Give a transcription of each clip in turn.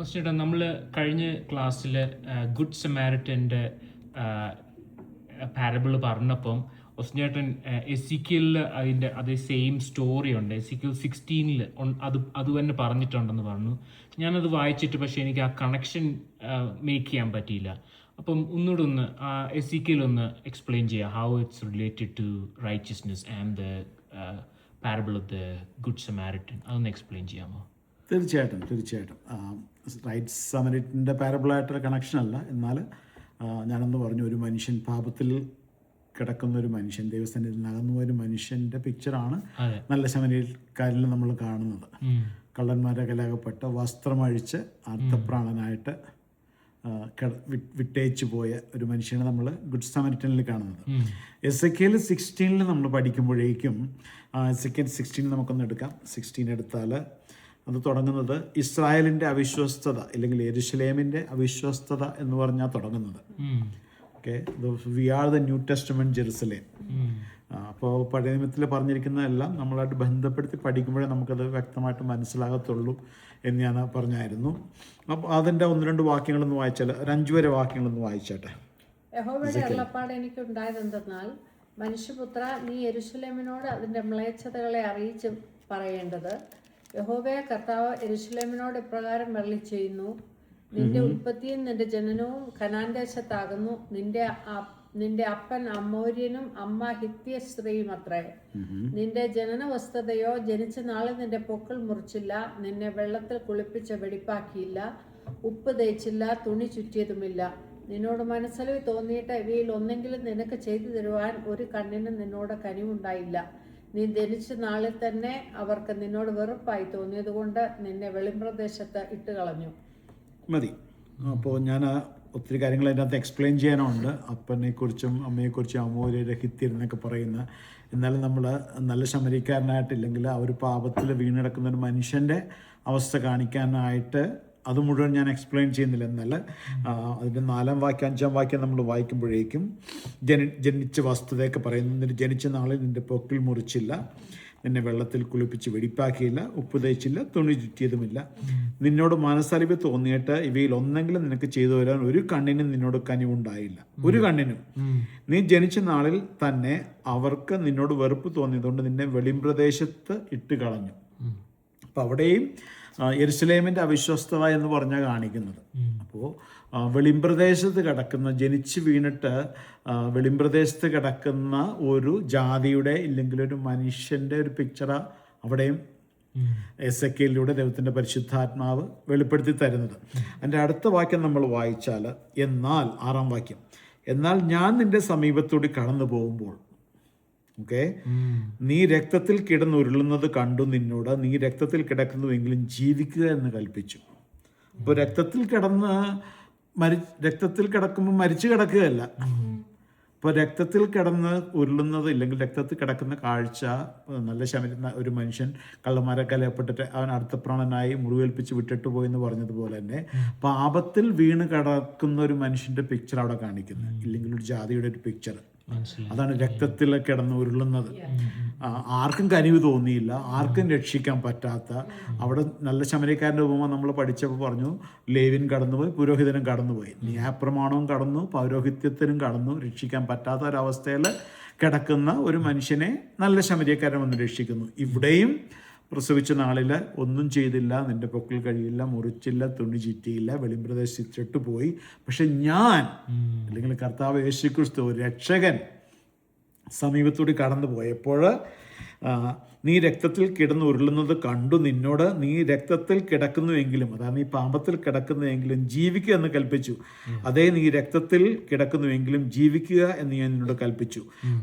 First നമ്മൾ കഴിഞ്ഞ ക്ലാസ്സിൽ ഗുഡ് സമാരിറ്റൻ്റെ പാരബിൾ പറഞ്ഞപ്പം ഒസ്നേട്ടൻ എസിക്യലിൽ അതിൻ്റെ അതേ സെയിം സ്റ്റോറി ഉണ്ട്. എസിക്യൽ 16 അത് തന്നെ പറഞ്ഞിട്ടുണ്ടെന്ന് പറഞ്ഞു. ഞാനത് വായിച്ചിട്ട് പക്ഷേ എനിക്ക് ആ കണക്ഷൻ മേക്ക് ചെയ്യാൻ പറ്റിയില്ല. അപ്പം ഒന്നുകൂടെ ഒന്ന് എസിക്യൽ ഒന്ന് എക്സ്പ്ലെയിൻ ചെയ്യുക, how it's related to righteousness and the parable of the good Samaritan. അതൊന്ന് എക്സ്പ്ലെയിൻ ചെയ്യാമോ? തീർച്ചയായിട്ടും റൈറ്റ് സമരിറ്റിൻ്റെ പാരബിളായിട്ടുള്ള കണക്ഷനല്ല. എന്നാൽ ഞാനെന്ന് പറഞ്ഞു, ഒരു മനുഷ്യൻ പാപത്തിൽ കിടക്കുന്ന ഒരു മനുഷ്യൻ, ദൈവസന്നിധിയിൽ നകന്ന ഒരു മനുഷ്യൻ്റെ പിക്ചറാണ് നല്ല ശമരിക്കാരിൽ നമ്മൾ കാണുന്നത്. കള്ളന്മാരെ കലാകപ്പെട്ട് വസ്ത്രമഴിച്ച് അർത്ഥപ്രാണനായിട്ട് വിട്ടേച്ചു പോയ ഒരു മനുഷ്യനെ നമ്മൾ ഗുഡ് സമരിറ്റനിൽ കാണുന്നത്. എസെക്കിയേൽ 16 നമ്മൾ പഠിക്കുമ്പോഴേക്കും എസെക്കിയേൽ 16 നമുക്കൊന്ന് എടുക്കാം. 16 എടുത്താൽ അത് തുടങ്ങുന്നത് ഇസ്രായേലിൻ്റെ അവിശ്വസ്തത അല്ലെങ്കിൽ യെരുശലേമിൻ്റെ അവിശ്വസ്തത എന്ന് പറഞ്ഞാൽ തുടങ്ങുന്നത്. Okay, we are the New Testament Jerusalem. അപ്പോൾ പഴയ നിയമത്തിൽ പറഞ്ഞിരിക്കുന്നതെല്ലാം നമ്മളായിട്ട് ബന്ധപ്പെടുത്തി പഠിക്കുമ്പോഴേ നമുക്കത് വ്യക്തമായിട്ട് മനസ്സിലാകത്തുള്ളൂ എന്ന് ഞാൻ പറഞ്ഞായിരുന്നു. അപ്പോൾ അതിൻ്റെ 1-2 വാക്യങ്ങളൊന്ന് വായിച്ചാൽ, ഒരു 5 വരെ വാക്യങ്ങളൊന്ന് വായിച്ചാട്ടെ. യഹോവയുടെ അരുളപ്പാട് എനിക്കുണ്ടായതെന്തെന്നാൽ, മനുഷ്യപുത്ര, നീ യെരുശലേമിനോട് അതിൻ്റെ മ്ലേച്ഛതകളെ അറിയിച്ച് പറയേണ്ടത്, യഹോവയായ കർത്താവ് യെരുശലേമിനോട് ഇപ്രകാരം അരുളി ചെയ്യുന്നു, നിന്റെ ഉൽപ്പത്തിയും നിന്റെ ജനനവും കനാൻ ദേശത്താകുന്നു. നിന്റെ അപ്പൻ അമോര്യനും അമ്മ ഹിത്യ സ്ത്രീയും അത്രേ. നിന്റെ ജനനവസ്തുതയോ, ജനിച്ച നാളിൽ നിന്റെ പൊക്കിൾ മുറിച്ചില്ല, നിന്നെ വെള്ളത്തിൽ കുളിപ്പിച്ച് വെടിപ്പാക്കിയില്ല, ഉപ്പ് തേച്ചില്ല, തുണി ചുറ്റിയതുമില്ല. നിന്നോട് മനസ്സലിവ് തോന്നിയിട്ട് ഇവയിൽ ഒന്നെങ്കിലും നിനക്ക് ചെയ്തു തരുവാൻ ഒരു കണ്ണിനും നിന്നോട് കനിവുണ്ടായില്ല. നീ ജനിച്ച നാളിൽ തന്നെ അവർക്ക് നിന്നോട് വെറുപ്പായി തോന്നിയതുകൊണ്ട് നിന്നെ വെളിമ്പ്രദേശത്ത് ഇട്ടുകളഞ്ഞു. മതി. അപ്പോൾ ഞാൻ ഒത്തിരി കാര്യങ്ങൾ അതിനകത്ത് എക്സ്പ്ലെയിൻ ചെയ്യാനുണ്ട്. അപ്പനെക്കുറിച്ചും അമ്മയെക്കുറിച്ചും അമോര്യരെ ഹിത്യർ എന്നൊക്കെ പറയുന്ന. എന്നാലും നമ്മൾ നല്ല ശമരിക്കാരനായിട്ടില്ലെങ്കിൽ ആ ഒരു പാപത്തിൽ വീണിടക്കുന്ന ഒരു മനുഷ്യൻ്റെ അവസ്ഥ കാണിക്കാനായിട്ട് അത് മുഴുവൻ ഞാൻ എക്സ്പ്ലെയിൻ ചെയ്യുന്നില്ല. എന്നാൽ അതിൻ്റെ 4-ാം വാക്യം 5-ാം വാക്യം നമ്മൾ വായിക്കുമ്പോഴേക്കും ജനിച്ച വസ്തുതയൊക്കെ പറയുന്നു. ജനിച്ച നാളിൽ നിൻ്റെ പൊക്കിൾ മുറിച്ചില്ല, നിന്നെ വെള്ളത്തിൽ കുളിപ്പിച്ച് വെടിപ്പാക്കിയില്ല, ഉപ്പ് തേച്ചില്ല, തുണി ചുറ്റിയതുമില്ല. നിന്നോട് മനസ്സലിവ് തോന്നിയിട്ട് ഇവയിൽ ഒന്നെങ്കിലും നിനക്ക് ചെയ്തു വരാൻ ഒരു കണ്ണിനും നിന്നോട് കനിവുണ്ടായില്ല, ഒരു കണ്ണിനും. നീ ജനിച്ച നാളിൽ തന്നെ അവർക്ക് നിന്നോട് വെറുപ്പ് തോന്നിയതുകൊണ്ട് നിന്നെ വെളിമ്പ്രദേശത്ത് ഇട്ട് കളഞ്ഞു. അപ്പോൾ അവിടെയും യെരുശലേമിൻ്റെ അവിശ്വസ്തത എന്ന് പറഞ്ഞാൽ കാണിക്കുന്നത്. അപ്പോൾ വെളിമ്പ്രദേശത്ത് കിടക്കുന്ന, ജനിച്ച് വീണിട്ട് വെളിമ്പ്രദേശത്ത് കിടക്കുന്ന ഒരു ജാതിയുടെ ഇല്ലെങ്കിൽ ഒരു മനുഷ്യൻ്റെ ഒരു പിക്ചറാ അവിടെയും എസെക്കിയേലിലൂടെ ദൈവത്തിൻ്റെ പരിശുദ്ധാത്മാവ് വെളിപ്പെടുത്തി തരുന്നത്. അതിൻ്റെ അടുത്ത വാക്യം നമ്മൾ വായിച്ചാൽ, എന്നാൽ 6-ാം വാക്യം, എന്നാൽ ഞാൻ നിന്റെ സമീപത്തൂടി കടന്നു പോകുമ്പോൾ, ഓക്കെ, നീ രക്തത്തിൽ കിടന്നുരുളുന്നത് കണ്ടു നിന്നോട്, നീ രക്തത്തിൽ കിടക്കുന്നുവെങ്കിലും ജീവിക്കുക എന്ന് കൽപ്പിച്ചു. അപ്പോൾ രക്തത്തിൽ കിടക്കുമ്പോൾ മരിച്ചു കിടക്കുകയല്ല. ഇപ്പോൾ രക്തത്തിൽ കിടന്ന് ഉരുളുന്നത് ഇല്ലെങ്കിൽ രക്തത്തിൽ കിടക്കുന്ന കാഴ്ച, നല്ല ശമരുന്ന ഒരു മനുഷ്യൻ കള്ളന്മാരെ കലയപ്പെട്ടിട്ട് അവൻ അർത്ഥപ്രാണനായി മുറിവേൽപ്പിച്ച് വിട്ടിട്ട് പോയെന്ന് പറഞ്ഞതുപോലെ തന്നെ പാപത്തിൽ വീണ് കിടക്കുന്ന ഒരു മനുഷ്യൻ്റെ പിക്ചർ അവിടെ കാണിക്കുന്നത്, ഇല്ലെങ്കിൽ ഒരു ജാതിയുടെ ഒരു പിക്ചർ. അതാണ് രക്തത്തിൽ കിടന്ന് ഉരുളുന്നത്. ആർക്കും കനിവ് തോന്നിയില്ല, ആർക്കും രക്ഷിക്കാൻ പറ്റാത്ത. അവിടെ നല്ല ശമരിക്കാരൻ്റെ ഉപമ നമ്മൾ പഠിച്ചപ്പോൾ പറഞ്ഞു, ലേവ്യൻ കടന്നുപോയി, പുരോഹിതനും കടന്നുപോയി, ന്യായപ്രമാണവും കടന്നു, പൗരോഹിത്യത്തിനും കടന്നു, രക്ഷിക്കാൻ പറ്റാത്ത ഒരവസ്ഥയിൽ കിടക്കുന്ന ഒരു മനുഷ്യനെ നല്ല ശമരിക്കാരൻ വന്ന് രക്ഷിക്കുന്നു. ഇവിടെയും പ്രസവിച്ച നാളിൽ ഒന്നും ചെയ്തില്ല, നിന്റെ പൊക്കിൾ കഴിയില്ല, മുറിച്ചില്ല, തുണി ചുറ്റിയില്ല, വെളിമ്പ്രദേശിച്ചിട്ട് പോയി. പക്ഷെ ഞാൻ അല്ലെങ്കിൽ കർത്താവ് യേശുക്രിസ്തു രക്ഷകൻ സമീപത്തൂടി കടന്നു പോയപ്പോൾ നീ രക്തത്തിൽ കിടന്ന് ഉരുളുന്നത് കണ്ടു നിന്നോട്, നീ രക്തത്തിൽ കിടക്കുന്നുവെങ്കിലും, അതാണ് നീ പാപത്തിൽ കിടക്കുന്നുവെങ്കിലും ജീവിക്കുക എന്ന് കൽപ്പിച്ചു. അതേ, നീ രക്തത്തിൽ കിടക്കുന്നുവെങ്കിലും ജീവിക്കുക എന്ന് ഞാൻ നിന്നോട് കൽപ്പിച്ചു.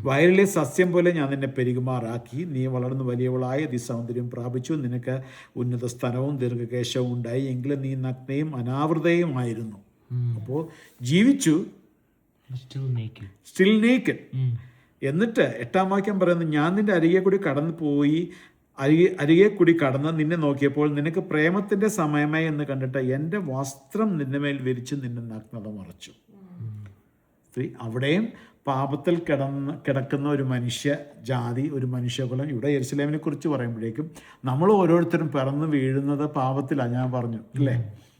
വയലിലെ സസ്യം പോലെ ഞാൻ നിന്നെ പെരുകുമാറാക്കി, നീ വളർന്ന് വലിയവളായി അതിസൗന്ദര്യം പ്രാപിച്ചു, നിനക്ക് ഉന്നത സ്ഥാനവും ദീർഘകേശവും ഉണ്ടായി, എങ്കിലും നീ നഗ്നയും അനാവൃതയുമായിരുന്നു. അപ്പോൾ ജീവിച്ചു, സ്റ്റിൽ നേക്കഡ്. എന്നിട്ട് 8-ാം വാക്യം പറയുന്നു, ഞാൻ നിന്റെ അരികെ കൂടി കടന്നു പോയി, അരികെ കൂടി കടന്ന് നിന്നെ നോക്കിയപ്പോൾ നിനക്ക് പ്രേമത്തിൻ്റെ സമയമായി എന്ന് കണ്ടിട്ട് എൻ്റെ വസ്ത്രം നിന്റെ മേൽ വിരിച്ച് നിന്നെ നഗ്നത മറച്ചു. അവിടെയും പാപത്തിൽ കിടക്കുന്ന ഒരു മനുഷ്യ ജാതി, ഒരു മനുഷ്യകുലം. ഇവിടെ യെരുശലേമിനെ കുറിച്ച് പറയുമ്പോഴേക്കും നമ്മൾ ഓരോരുത്തരും പിറന്ന് വീഴുന്നത് പാപത്തിലാണ്, ഞാൻ പറഞ്ഞു അല്ലേ.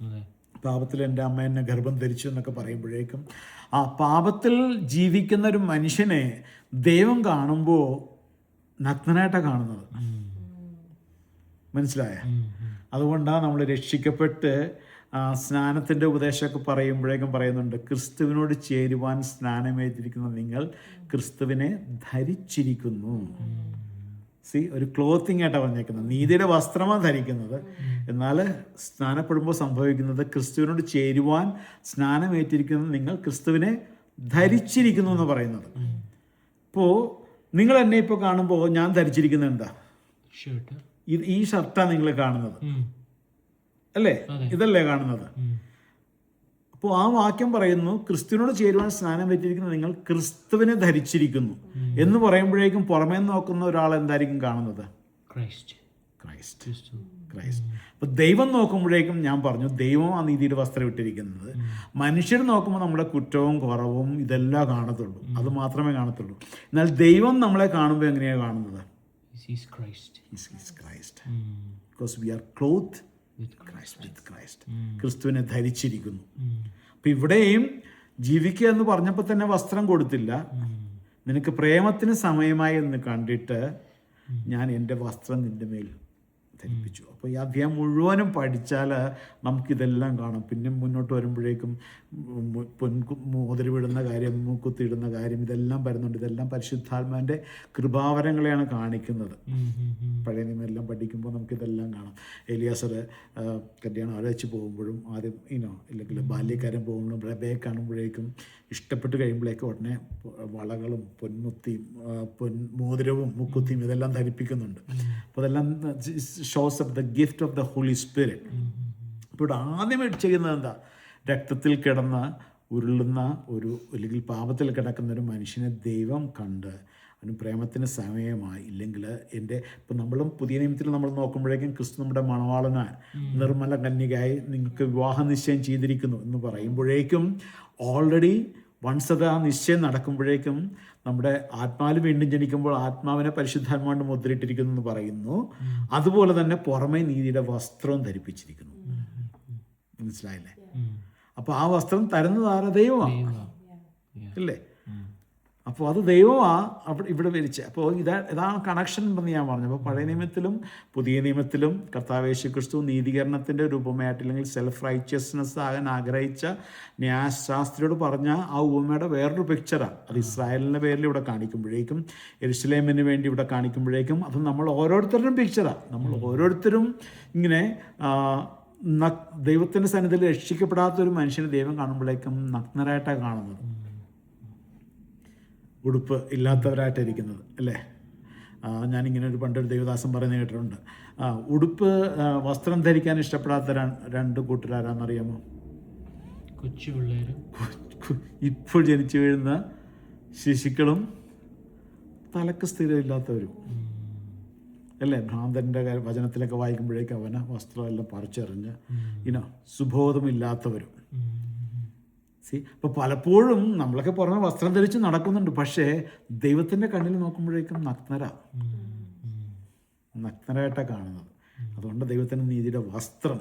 അതെ. പാപത്തിൽ എൻ്റെ അമ്മ എന്നെ ഗർഭം ധരിച്ചു എന്നൊക്കെ പറയുമ്പോഴേക്കും ആ പാപത്തിൽ ജീവിക്കുന്ന ഒരു മനുഷ്യനെ ദൈവം കാണുമ്പോൾ നഗ്നനായിട്ടാണ് കാണുന്നത്. മനസ്സിലായ? അതുകൊണ്ടാണ് നമ്മൾ രക്ഷിക്കപ്പെട്ട് സ്നാനത്തിൻ്റെ ഉപദേശമൊക്കെ പറയുമ്പോഴേക്കും പറയുന്നുണ്ട്, ക്രിസ്തുവിനോട് ചേരുവാൻ സ്നാനമേറ്റിരിക്കുന്ന നിങ്ങൾ ക്രിസ്തുവിനെ ധരിച്ചിരിക്കുന്നു. ഒരു ക്ലോത്തിങ് ആയിട്ടാണ് പറഞ്ഞേക്കുന്നത്. നീതിയുടെ വസ്ത്രമാണ് ധരിക്കുന്നത്. എന്നാൽ സ്നാനപ്പെടുമ്പോൾ സംഭവിക്കുന്നത് ക്രിസ്തുവിനോട് ചേരുവാൻ സ്നാനമേറ്റിരിക്കുന്ന നിങ്ങൾ ക്രിസ്തുവിനെ ധരിച്ചിരിക്കുന്നു എന്ന് പറയുന്നത്. ഇപ്പോൾ നിങ്ങൾ എന്നെ ഇപ്പോൾ കാണുമ്പോൾ ഞാൻ ധരിച്ചിരിക്കുന്നത് എന്താ? ഈ ഷർട്ടാണ് നിങ്ങൾ കാണുന്നത് അല്ലേ? ഇതല്ലേ കാണുന്നത്? അപ്പോൾ ആ വാക്യം പറയുന്നു, ക്രിസ്തുവിനോട് ചേരുവാൻ സ്നാനം പറ്റിയിരിക്കുന്ന നിങ്ങൾ ക്രിസ്തുവിനെ ധരിച്ചിരിക്കുന്നു എന്ന് പറയുമ്പോഴേക്കും പുറമേ നോക്കുന്ന ഒരാൾ എന്തായിരിക്കും കാണുന്നത്? ക്രൈസ്റ്റ്. അപ്പോൾ ദൈവം നോക്കുമ്പോഴേക്കും ഞാൻ പറഞ്ഞു, ദൈവം ആ നീതിയുടെ വസ്ത്രം ഇട്ടിരിക്കുന്നത്. മനുഷ്യർ നോക്കുമ്പോൾ നമ്മുടെ കുറ്റവും കുറവും ഇതെല്ലാം കാണത്തുള്ളൂ, അത് മാത്രമേ കാണത്തുള്ളൂ. എന്നാൽ ദൈവം നമ്മളെ കാണുമ്പോൾ എങ്ങനെയാണ് കാണുന്നത്? Because we are clothed with Christ. ക്രിസ്തുവിനെ ധരിച്ചിരിക്കുന്നു. അപ്പം ഇവിടെയും ജീവിക്കുക എന്ന് പറഞ്ഞപ്പോൾ തന്നെ വസ്ത്രം കൊടുത്തില്ല. നിനക്ക് പ്രേമത്തിന് സമയമായി എന്ന് കണ്ടിട്ട് ഞാൻ എൻ്റെ വസ്ത്രം നിൻ്റെ മേൽ ധരിപ്പിച്ചു. അപ്പോൾ ഈ അധ്യായം മുഴുവനും പഠിച്ചാൽ നമുക്കിതെല്ലാം കാണാം. പിന്നെ മുന്നോട്ട് വരുമ്പോഴേക്കും മോതിരവിടുന്ന കാര്യം, മൂക്കുത്തിയിടുന്ന കാര്യം, ഇതെല്ലാം വരുന്നുണ്ട്. ഇതെല്ലാം പരിശുദ്ധാത്മാവിൻ്റെ കൃപാവരങ്ങളെയാണ് കാണിക്കുന്നത്. പഴയ നിയമമെല്ലാം പഠിക്കുമ്പോൾ നമുക്കിതെല്ലാം കാണാം. എലിയാസർ കല്യാണം ആലോചിച്ച് പോകുമ്പോഴും ആദ്യം ഇല്ലെങ്കിൽ ബാല്യക്കാരൻ പോകുമ്പോഴും റബേക്ക കാണുമ്പോഴേക്കും ഇഷ്ടപ്പെട്ട് കഴിയുമ്പോഴേക്കും ഉടനെ വളകളും പൊന്മുത്തിയും മോതിരവും മുക്കുത്തിയും ഇതെല്ലാം ധരിപ്പിക്കുന്നുണ്ട്. അപ്പോൾ അതെല്ലാം shows of the gift of the Holy Spirit. അപ്പോൾ ഇവിടെ ആദ്യമായിട്ട് ചെയ്യുന്നത് എന്താ? രക്തത്തിൽ കിടന്ന് ഉരുളുന്ന അല്ലെങ്കിൽ പാപത്തിൽ കിടക്കുന്ന ഒരു മനുഷ്യനെ ദൈവം കണ്ട് അവന് പ്രേമത്തിന് സമയമായി. ഇല്ലെങ്കിൽ ഇപ്പം നമ്മളും പുതിയ നിയമത്തിൽ നമ്മൾ നോക്കുമ്പോഴേക്കും ക്രിസ്തു നമ്മുടെ മണവാളനായി നിർമ്മല കന്യകയായി നിങ്ങൾക്ക് വിവാഹ നിശ്ചയം ചെയ്തിരിക്കുന്നു എന്ന് പറയുമ്പോഴേക്കും ഓൾറെഡി വൺസ് അത് ആ നിശ്ചയം നടക്കുമ്പോഴേക്കും നമ്മുടെ ആത്മാവിൽ വീണ്ടും ജനിക്കുമ്പോൾ ആത്മാവിനെ പരിശുദ്ധാത്മാവിന്റെ മുദ്രയിട്ടിരിക്കുന്നു എന്ന് പറയുന്നു. അതുപോലെ തന്നെ പുറമേ നീതിയുടെ വസ്ത്രവും ധരിപ്പിച്ചിരിക്കുന്നു. മനസ്സിലായില്ലേ? അപ്പോൾ ആ വസ്ത്രം തരുന്നത് ആരാ? ദൈവമാണ് അല്ലേ? അപ്പോൾ അത് ദൈവമാണ് ഇവിടെ വരിച്ചത്. അപ്പോൾ ഇതാണ് കണക്ഷൻ എന്ന് ഞാൻ പറഞ്ഞു. അപ്പോൾ പഴയ നിയമത്തിലും പുതിയ നിയമത്തിലും കർത്താവ് യേശു ക്രിസ്തു നീതീകരണത്തിൻ്റെ ഒരു ഉപമയായിട്ട്, അല്ലെങ്കിൽ സെൽഫ് റൈച്ചസ്നെസ് ആകാൻ ആഗ്രഹിച്ച ന്യായശാസ്ത്രിയോട് പറഞ്ഞ ആ ഉപമയുടെ വേറൊരു പിക്ചറാണ്. അത് ഇസ്രായേലിൻ്റെ പേരിൽ ഇവിടെ കാണിക്കുമ്പോഴേക്കും, യെരുശലേമിന് വേണ്ടി ഇവിടെ കാണിക്കുമ്പോഴേക്കും, അത് നമ്മൾ ഓരോരുത്തരുടെയും പിക്ചറാണ്. നമ്മൾ ഓരോരുത്തരും ഇങ്ങനെ ദൈവത്തിൻ്റെ സന്നിധിയിൽ രക്ഷിക്കപ്പെടാത്തൊരു മനുഷ്യനെ ദൈവം കാണുമ്പോഴേക്കും നഗ്നരായിട്ടാണ് കാണുന്നത്, ഉടുപ്പ് ഇല്ലാത്തവരായിട്ടിരിക്കുന്നത് അല്ലേ? ഞാനിങ്ങനെ പണ്ടൊരു ദേവദാസൻ പറയുന്നത് കേട്ടിട്ടുണ്ട്. വസ്ത്രം ധരിക്കാൻ ഇഷ്ടപ്പെടാത്ത രണ്ട് കൂട്ടരാരാന്നറിയാമോ? കൊച്ചു പിള്ളേരും ഇപ്പോൾ ജനിച്ചു വീഴുന്ന ശിശുക്കളും തലക്ക് സ്ഥിരമില്ലാത്തവരും അല്ലേ? ഭ്രാന്തൻ്റെ വചനത്തിലൊക്കെ വായിക്കുമ്പോഴേക്കും അവന് വസ്ത്രമെല്ലാം പറിച്ചെറിഞ്ഞ് സുബോധമില്ലാത്തവരും. അപ്പോൾ പലപ്പോഴും നമ്മളൊക്കെ പുറമെ വസ്ത്രം ധരിച്ച് നടക്കുന്നുണ്ട്, പക്ഷേ ദൈവത്തിൻ്റെ കണ്ണിൽ നോക്കുമ്പോഴേക്കും നഗ്നരായിട്ടാണ് കാണുന്നത്. അതുകൊണ്ട് ദൈവത്തിൻ്റെ നീതിയുടെ വസ്ത്രം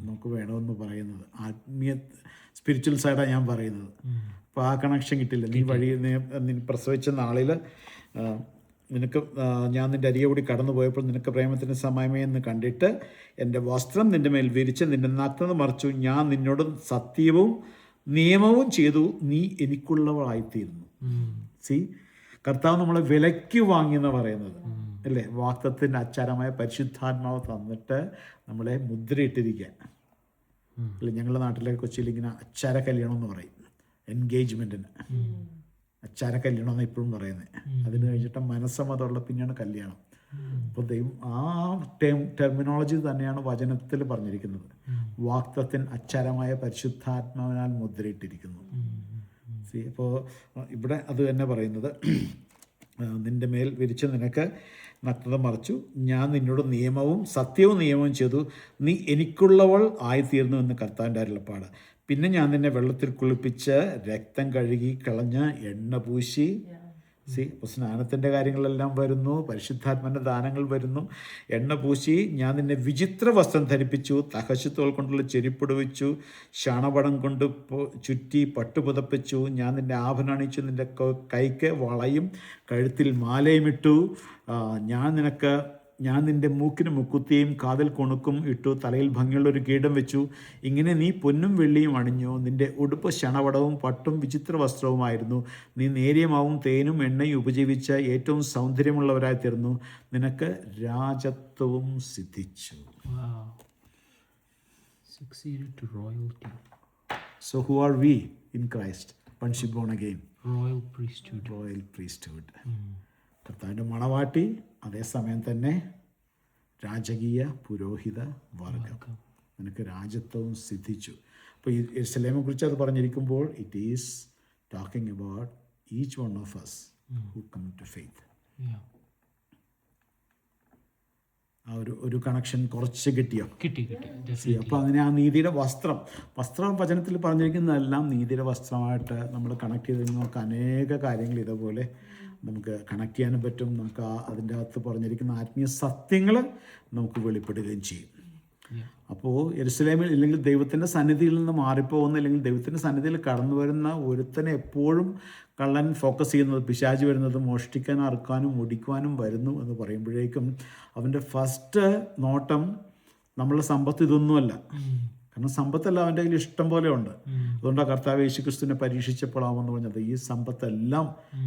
നമുക്ക് വേണമെന്ന് പറയുന്നത് ആത്മീയ സ്പിരിച്വൽ സൈഡാണ് ഞാൻ പറയുന്നത്. അപ്പോൾ ആ കണക്ഷൻ കിട്ടില്ല. നീ പ്രസവിച്ച നാളിൽ ഞാൻ നിൻ്റെ അരികെ കൂടി കടന്നു പോയപ്പോൾ നിനക്ക് പ്രേമത്തിന് സമയമേ എന്ന് കണ്ടിട്ട് എൻ്റെ വസ്ത്രം നിൻ്റെ മേൽ വിരിച്ച് നിൻ്റെ നഗ്നത മറച്ചു. ഞാൻ നിന്നോട് സത്യവും നിയമവും ചെയ്തു, നീ എനിക്കുള്ളവളായിത്തീരുന്നു. കർത്താവ് നമ്മളെ വിലയ്ക്ക് വാങ്ങിയെന്ന് പറയുന്നത് അല്ലേ? വാഗ്ദത്തത്തിൻ്റെ അച്ചാരമായ പരിശുദ്ധാത്മാവ് തന്നിട്ട് നമ്മളെ മുദ്രയിട്ടിരിക്കുക അല്ലേ? ഞങ്ങളുടെ നാട്ടിലെ കൊച്ചിയിൽ ഇങ്ങനെ അച്ചാര കല്യാണം എന്ന് പറയും. എൻഗേജ്മെൻറ്റിന് അച്ചാര കല്യാണം എന്ന് ഇപ്പോഴും പറയുന്നത്. അതിന് കഴിഞ്ഞിട്ട് മനസ്സമ്മതമുള്ള പിന്നെയാണ് കല്യാണം. അപ്പോൾ ദൈവം ആ ടെർമിനോളജി തന്നെയാണ് വചനത്തിൽ പറഞ്ഞിരിക്കുന്നത്. വാഗ്ദത്തത്തിൻ അച്ചാരമായ പരിശുദ്ധാത്മാവിനാൽ മുദ്രയിട്ടിരിക്കുന്നു. അപ്പോൾ ഇവിടെ അത് തന്നെ പറയുന്നത്, നിൻ്റെ മേൽ വിരിച്ച് നിനക്ക് നഗ്നത മറച്ചു, ഞാൻ നിന്നോട് നിയമവും സത്യവും നിയമവും ചെയ്തു, നീ എനിക്കുള്ളവൾ ആയിത്തീർന്നു എന്ന് കർത്താവിൻ്റെ അരുളപ്പാട്. പിന്നെ ഞാൻ നിന്നെ വെള്ളത്തിൽ കുളിപ്പിച്ച് രക്തം കഴുകി കളഞ്ഞ് എണ്ണ പൂശി അപ്പോൾ സ്നാനത്തിൻ്റെ കാര്യങ്ങളെല്ലാം വരുന്നു, പരിശുദ്ധാത്മൻ്റെ ദാനങ്ങൾ വരുന്നു. എണ്ണ പൂശി, ഞാൻ നിന്നെ വിചിത്ര വസ്ത്രം ധരിപ്പിച്ചു, തഹശുത്തോൾ കൊണ്ടുള്ള ചെരിപ്പിടുവിച്ചു, ശാണപടം കൊണ്ട് ചുറ്റി പട്ടുപുതപ്പിച്ചു, ഞാൻ നിന്നെ ആഭരണം അണിയിച്ചു, നിൻ്റെ കൈക്ക് വളയും കഴുത്തിൽ മാലയും ഇട്ടു, ഞാൻ നിൻ്റെ മൂക്കിന് മുക്കുത്തിയും കാതിൽ കുണുക്കും ഇട്ടു, തലയിൽ ഭംഗിയുള്ളൊരു കീടം വെച്ചു. ഇങ്ങനെ നീ പൊന്നും വെള്ളിയും അണിഞ്ഞു. നിൻ്റെ ഉടുപ്പ് ശണവടവും പട്ടും വിചിത്ര വസ്ത്രവുമായിരുന്നു. നീ നേരിയ മാവും തേനും എണ്ണയും ഉപജീവിച്ച ഏറ്റവും സൗന്ദര്യമുള്ളവരായി തീർന്നു. നിനക്ക് രാജത്വവും സിദ്ധിച്ചു. Succeeded to royalty. So who are we in Christ once you born again? Royal priesthood. Royal priesthood. കർത്താവിൻ്റെ മണവാട്ടി, അതേസമയം തന്നെ രാജകീയ പുരോഹിത വർഗം. നിനക്ക് രാജ്യത്വവും സിദ്ധിച്ചു. അപ്പോൾ ഈ യെരുശലേമിനെ കുറിച്ച് അത് പറഞ്ഞിരിക്കുമ്പോൾ it is talking about each one of us who come to faith. ആ ഒരു കണക്ഷൻ കുറച്ച് കിട്ടിയോ? കിട്ടി. അപ്പോൾ അങ്ങനെ ആ നീതിയുടെ വസ്ത്രം വചനത്തിൽ പറഞ്ഞിരിക്കുന്നതെല്ലാം നീതിയുടെ വസ്ത്രമായിട്ട് നമ്മൾ കണക്ട് ചെയ്ത് നമുക്ക് അനേക കാര്യങ്ങൾ ഇതുപോലെ നമുക്ക് കണക്ട് ചെയ്യാനും പറ്റും. നമുക്ക് അതിൻ്റെ അകത്ത് പറഞ്ഞിരിക്കുന്ന ആത്മീയ സത്യങ്ങൾ നമുക്ക് വെളിപ്പെടുകയും ചെയ്യും. അപ്പോൾ യെരുശലേമിൽ ഇല്ലെങ്കിൽ ദൈവത്തിൻ്റെ സന്നിധിയിൽ നിന്ന് മാറിപ്പോകുന്ന, അല്ലെങ്കിൽ ദൈവത്തിൻ്റെ സന്നിധിയിൽ കടന്നു വരുന്ന ഒരുത്തനെ എപ്പോഴും കള്ളൻ ഫോക്കസ് ചെയ്യുന്നത്, പിശാച് വരുന്നത് മോഷ്ടിക്കാൻ, അറുക്കാനും ഒടിക്കുവാനും വരുന്നു എന്ന് പറയുമ്പോഴേക്കും അവൻ്റെ ഫസ്റ്റ് നോട്ടം നമ്മളുടെ സമ്പത്ത് ഇതൊന്നുമല്ല. കാരണം സമ്പത്തെല്ലാം അവൻ്റെ കയ്യിൽ ഇഷ്ടം പോലെ ഉണ്ട്. അതുകൊണ്ടാണ് കർത്താവ് യേശുക്രിസ്തുവിനെ പരീക്ഷിച്ചപ്പോഴാമെന്ന് പറഞ്ഞത്, ഈ സമ്പത്തെല്ലാം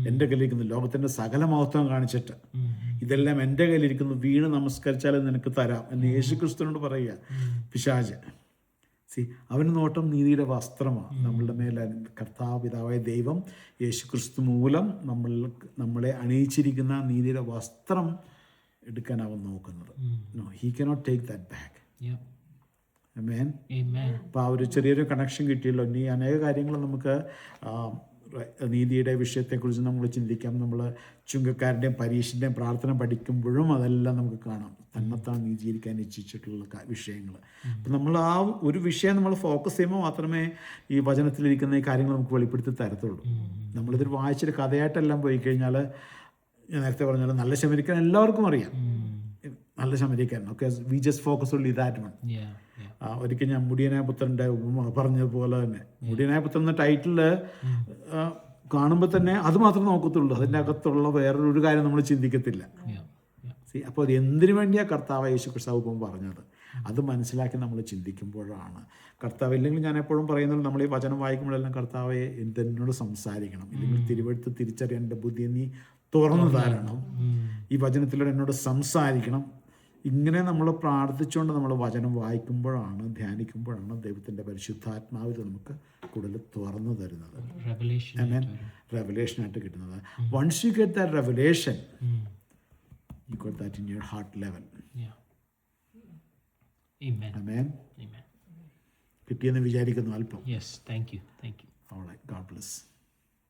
എൻ്റെ കയ്യിലിരിക്കുന്നു, ലോകത്തിൻ്റെ സകല മഹത്വം കാണിച്ചിട്ട് ഇതെല്ലാം എൻ്റെ കയ്യിലിരിക്കുന്നു, വീണ് നമസ്കരിച്ചാലും നിനക്ക് തരാം എന്ന് യേശുക്രിസ്തുവിനോട് പറയുക പിശാച്. അവന് നോട്ടം നീതിയുടെ വസ്ത്രമാണ്. നമ്മളുടെ മേലെ കർത്താപിതാവായ ദൈവം യേശുക്രിസ്തു മൂലം നമ്മളെ അണിയിച്ചിരിക്കുന്ന നീതിയുടെ വസ്ത്രം എടുക്കാൻ അവൻ നോക്കുന്നത്. No, he cannot take that back. ആമേൻ. അപ്പോൾ ആ ഒരു ചെറിയൊരു കണക്ഷൻ കിട്ടിയല്ലോ. ഇനി അനേക കാര്യങ്ങൾ നമുക്ക് നീതിയുടെ വിഷയത്തെക്കുറിച്ച് നമ്മൾ ചിന്തിക്കാം. നമ്മൾ ചുങ്കക്കാരൻ്റെയും പരീക്ഷൻ്റെയും പ്രാർത്ഥന പഠിക്കുമ്പോഴും അതെല്ലാം നമുക്ക് കാണാം. തന്നെത്താൻ നീതീകരിക്കാൻ ഇച്ഛിച്ചിട്ടുള്ള വിഷയങ്ങൾ. അപ്പം നമ്മൾ ആ ഒരു വിഷയം നമ്മൾ ഫോക്കസ് ചെയ്യുമ്പോൾ മാത്രമേ ഈ വചനത്തിലിരിക്കുന്ന ഈ കാര്യങ്ങൾ നമുക്ക് വെളിപ്പെടുത്തി തരത്തുള്ളൂ. നമ്മളിതൊരു വായിച്ചൊരു കഥയായിട്ടെല്ലാം പോയി കഴിഞ്ഞാൽ, ഞാൻ നേരത്തെ പറഞ്ഞാൽ നല്ല ശമരിക്കാൻ എല്ലാവർക്കും അറിയാം, നല്ല ശമരിക്കാൻ. Okay, we just focus only that one. ഒരിക്കൽ ഞാൻ മുടിയനായ പുത്രൻ്റെ ഉപമ പറഞ്ഞതുപോലെ തന്നെ, മുടിയനായ പുത്രൻ എന്ന ടൈറ്റിൽ കാണുമ്പോൾ തന്നെ അത് മാത്രമേ നോക്കത്തുള്ളൂ. അതിൻ്റെ അകത്തുള്ള വേറൊരു കാര്യം നമ്മൾ ചിന്തിക്കത്തില്ല. അപ്പോൾ അത് എന്തിനു വേണ്ടിയാണ് കർത്താവ് യേശുക്രിസ്തു ഉപമ പറഞ്ഞത്? അത് മനസ്സിലാക്കി നമ്മൾ ചിന്തിക്കുമ്പോഴാണ് കർത്താവ്. ഇല്ലെങ്കിൽ ഞാൻ എപ്പോഴും പറയുന്നത്, നമ്മൾ ഈ വചനം വായിക്കുമ്പോഴെല്ലാം കർത്താവെ എന്നോട് സംസാരിക്കണം, ഇല്ലെങ്കിൽ തിരുവെഴുത്ത് തിരിച്ചറിയാൻ എൻ്റെ ബുദ്ധി നീ തുറന്നു തരണം, ഈ വചനത്തിലൂടെ എന്നോട് സംസാരിക്കണം. ഇങ്ങനെ നമ്മൾ പ്രാർത്ഥിച്ചുകൊണ്ട് നമ്മൾ വചനം വായിക്കുമ്പോഴാണ്, ധ്യാനിക്കുമ്പോഴാണ് ദൈവത്തിൻ്റെ പരിശുദ്ധാത്മാവിൽ നമുക്ക് കൂടുതൽ തുറന്നു തരുന്നത്, റെവലേഷനായിട്ട് കിട്ടുന്നത്. Once you get that revelation, you got that in your heart level. Amen. കിട്ടിയെന്ന് വിചാരിക്കുന്നു അല്പം. Yes, thank you. All right, God bless.